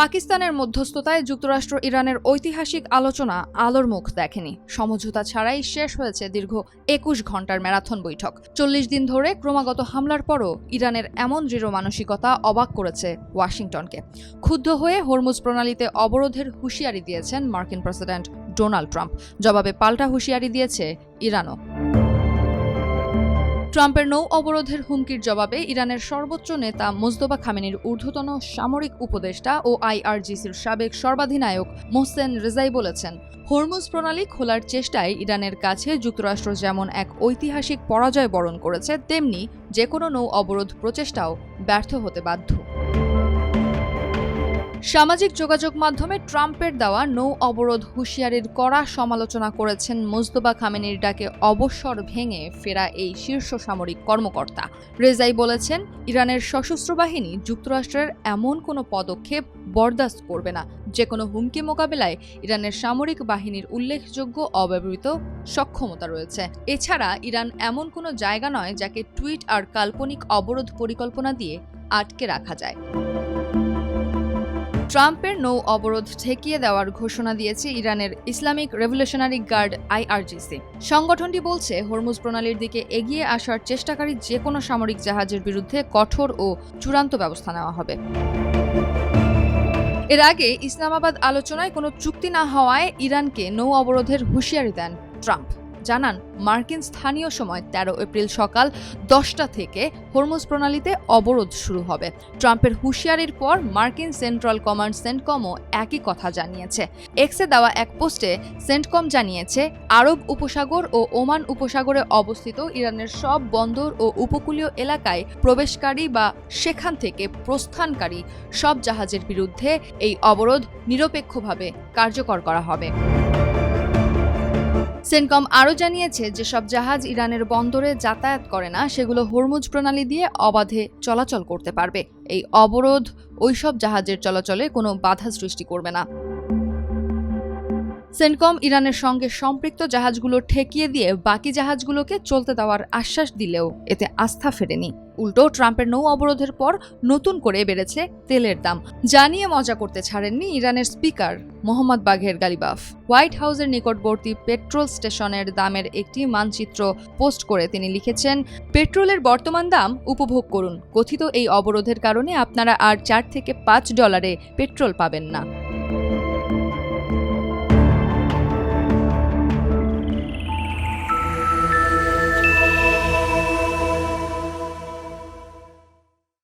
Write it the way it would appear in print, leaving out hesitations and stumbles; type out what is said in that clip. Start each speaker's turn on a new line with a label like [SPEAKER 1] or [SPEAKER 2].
[SPEAKER 1] পাকিস্তানের মধ্যস্থতায় যুক্তরাষ্ট্র ইরানের ঐতিহাসিক আলোচনা আলোর মুখ দেখেনি। সমঝোতা ছাড়াই শেষ হয়েছে দীর্ঘ ২১ ঘণ্টার ম্যারাথন বৈঠক। ৪০ দিন ধরে ক্রমাগত হামলার পরও ইরানের এমন দৃঢ় মানসিকতা অবাক করেছে ওয়াশিংটনকে। ক্ষুব্ধ হয়ে হরমুজ প্রণালীতে অবরোধের হুঁশিয়ারি দিয়েছেন মার্কিন প্রেসিডেন্ট ডোনাল্ড ট্রাম্প। জবাবে পাল্টা হুঁশিয়ারি দিয়েছে ইরানও। ট্রাম্পের নৌ অবরোধের হুমকির জবাবে ইরানের সর্বোচ্চ নেতা মোজতবা খামেনির ঊর্ধ্বতন সামরিক উপদেষ্টা ও আইআরজিসির সাবেক সর্বাধিনায়ক মোহসেন রেজাই বলেছেন, হরমুজ প্রণালী খোলার চেষ্টায় ইরানের কাছে যুক্তরাষ্ট্র যেমন এক ঐতিহাসিক পরাজয় বরণ করেছে, তেমনি যে কোনো নৌ অবরোধ প্রচেষ্টাও ব্যর্থ হতে বাধ্য। সামাজিক যোগাযোগ মাধ্যমে ট্রাম্পের দেওয়া নৌ অবরোধ হুঁশিয়ারির কড়া সমালোচনা করেছেন মোজতবা খামেনির ডাকে অবসর ভেঙে ফেরা এই শীর্ষ সামরিক কর্মকর্তা। রেজাই বলেছেন, ইরানের সশস্ত্র বাহিনী যুক্তরাষ্ট্রের এমন কোনো পদক্ষেপ বরদাস্ত করবে না। যে কোনো হুমকি মোকাবেলায় ইরানের সামরিক বাহিনীর উল্লেখযোগ্য অব্যবহৃত সক্ষমতা রয়েছে। এছাড়া ইরান এমন কোনো জায়গা নয় যাকে টুইট আর কাল্পনিক অবরোধ পরিকল্পনা দিয়ে আটকে রাখা যায়। ট্রাম্পের নৌ অবরোধ ঠেকিয়ে দেওয়ার ঘোষণা দিয়েছে ইরানের ইসলামিক রেভলিউশনারি গার্ড আইআরজিসি। সংগঠনটি বলছে, হরমুজ প্রণালীর দিকে এগিয়ে আসার চেষ্টাকারী যে কোনো সামরিক জাহাজের বিরুদ্ধে কঠোর ও চূড়ান্ত ব্যবস্থা নেওয়া হবে। এর আগে ইসলামাবাদ আলোচনায় কোনো চুক্তি না হওয়ায় ইরানকে নৌ অবরোধের হুঁশিয়ারি দেন ট্রাম্প। জানান, মার্কিন স্থানীয় সময় ১৩ এপ্রিল সকাল ১০টা থেকে হরমুজ প্রণালীতে অবরোধ শুরু হবে। ট্রাম্পের হুঁশিয়ারির পর মার্কিন সেন্ট্রাল কমান্ড সেন্টকমও একই কথা জানিয়েছে। এক্সে দেওয়া এক পোস্টে সেন্টকম জানিয়েছে, আরব উপসাগর ও ওমান উপসাগরে অবস্থিত ইরানের সব বন্দর ও উপকূলীয় এলাকায় প্রবেশকারী বা সেখান থেকে প্রস্থানকারী সব জাহাজের বিরুদ্ধে এই অবরোধ নিরপেক্ষভাবে কার্যকর করা হবে। সেন্টকম আরও জানিয়েছে, যেসব জাহাজ ইরানের বন্দরে যাতায়াত করে না সেগুলো হরমুজ প্রণালী দিয়ে অবাধে চলাচল করতে পারবে। এই অবরোধ ওইসব জাহাজের চলাচলে কোনো বাধা সৃষ্টি করবে না। সেন্টকম ইরানের সঙ্গে সম্পৃক্ত জাহাজগুলো ঠেকিয়ে দিয়ে বাকি জাহাজগুলোকে চলতে দেওয়ার আশ্বাস দিলেও এতে আস্থা ফেরেনি। উল্টো ট্রাম্পের নৌ অবরোধের পর নতুন করে বেড়েছে তেলের দাম। জানিয়ে মজা করতে ছাড়েননি ইরানের স্পিকার মোহাম্মদ বাঘের গালিবাফ। হোয়াইট হাউসের নিকটবর্তী পেট্রোল স্টেশনের দামের একটি মানচিত্র পোস্ট করে তিনি লিখেছেন, পেট্রোলের বর্তমান দাম উপভোগ করুন। কথিত এই অবরোধের কারণে আপনারা আর $4 থেকে $5 পেট্রোল পাবেন না।